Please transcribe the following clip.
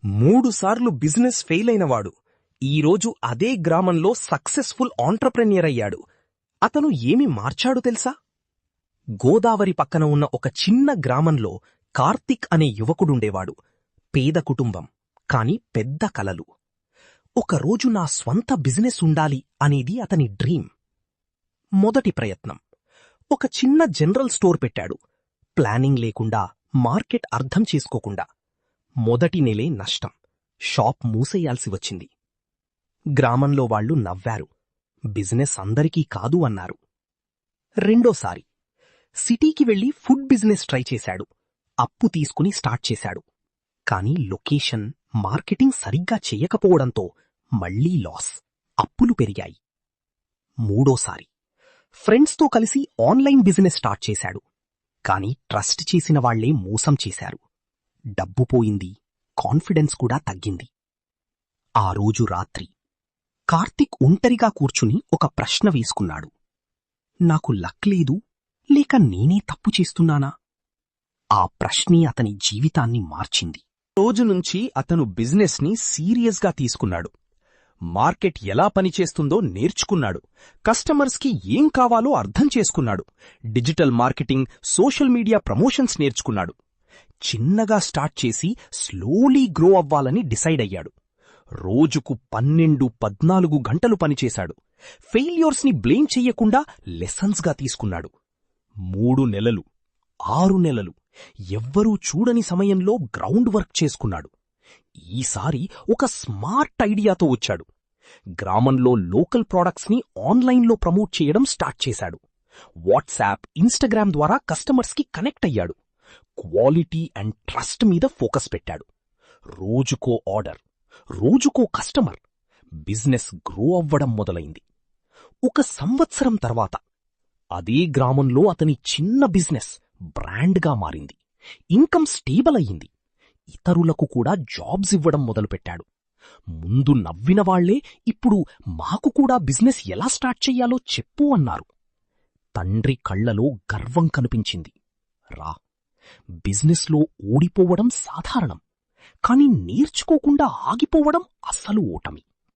3 సార్లు business fail అయినవాడు ఈరోజు అదే గ్రామంలో సక్సెస్ఫుల్ ఆంట్రప్రెన్యూర్ అయ్యాడు. అతను ఏమి మార్చాడు తెలుసా? గోదావరి పక్కన ఉన్న ఒక చిన్న గ్రామంలో కార్తిక్ అనే యువకుడుండేవాడు. పేద కుటుంబం, కాని పెద్ద కలలు. ఒకరోజు నా స్వంత బిజినెస్ ఉండాలి అనేది అతని డ్రీమ్. మొదటి ప్రయత్నం, ఒక చిన్న జనరల్ స్టోర్ పెట్టాడు. ప్లానింగ్ లేకుండా, మార్కెట్ అర్థం చేసుకోకుండా. మొదటి నెలే నష్టం. షాప్ మూసేయాల్సి వచ్చింది. గ్రామంలో వాళ్లు నవ్వారు. బిజినెస్ అందరికీ కాదు అన్నారు. రెండోసారి సిటీకి వెళ్లి ఫుడ్ బిజినెస్ ట్రై చేశాడు. అప్పు తీసుకుని స్టార్ట్ చేశాడు. కాని లొకేషన్, మార్కెటింగ్ సరిగ్గా చెయ్యకపోవడంతో మళ్లీ లాస్, అప్పులు పెరిగాయి. మూడోసారి ఫ్రెండ్స్తో కలిసి ఆన్లైన్ బిజినెస్ స్టార్ట్ చేశాడు. కాని ట్రస్ట్ చేసిన వాళ్లే మోసం చేశారు. డబ్బు పోయింది, కాన్ఫిడెన్స్ కూడా తగ్గింది. ఆ రోజు రాత్రి కార్తిక్ ఒంటరిగా కూర్చుని ఒక ప్రశ్న వేసుకున్నాడు. నాకు లక్ లేదు, లేక నేనే తప్పు చేస్తున్నానా? ఆ ప్రశ్నే అతని జీవితాన్ని మార్చింది. రోజునుంచి అతను బిజినెస్ ని సీరియస్ గా తీసుకున్నాడు. మార్కెట్ ఎలా పనిచేస్తుందో నేర్చుకున్నాడు. కస్టమర్స్ కి ఏం కావాలో అర్థం చేసుకున్నాడు. Digital marketing, social media promotions నేర్చుకున్నాడు. చిన్నగా స్టార్ట్ చేసి స్లోలీ గ్రో అవ్వాలని డిసైడ్ అయ్యాడు. రోజుకు 12-14 గంటలు పనిచేశాడు. ఫెయిల్యూర్స్ ని బ్లేమ్ చెయ్యకుండా లెసన్స్ గా తీసుకున్నాడు. 3 నెలలు, 6 నెలలు ఎవ్వరూ చూడని సమయంలో గ్రౌండ్ వర్క్ చేసుకున్నాడు. ఈసారి ఒక స్మార్ట్ ఐడియాతో వచ్చాడు. గ్రామంలో లోకల్ ప్రాడక్ట్స్ ని ఆన్లైన్లో ప్రమోట్ చేయడం స్టార్ట్ చేశాడు. వాట్సాప్, ఇన్స్టాగ్రామ్ ద్వారా కస్టమర్స్ కి కనెక్ట్ అయ్యాడు. క్వాలిటీ అండ్ ట్రస్ట్ మీద ఫోకస్ పెట్టాడు. రోజుకో ఆర్డర్, రోజుకో కస్టమర్. బిజినెస్ గ్రో అవ్వడం మొదలైంది. 1 సంవత్సరం తర్వాత అదే గ్రామంలో అతని చిన్న బిజినెస్ బ్రాండ్గా మారింది. ఇన్కమ్ స్టేబుల్ అయ్యింది. ఇతరులకు కూడా జాబ్స్ ఇవ్వడం మొదలుపెట్టాడు. ముందు నవ్విన వాళ్లే ఇప్పుడు మాకు కూడా బిజినెస్ ఎలా స్టార్ట్ చెయ్యాలో చెప్పు అన్నారు. తండ్రి కళ్లలో గర్వం కనిపించింది. రా, బిజినెస్లో ఓడిపోవడం సాధారణం, కాని నేర్చుకోకుండా ఆగిపోవడం అసలు ఓటమి.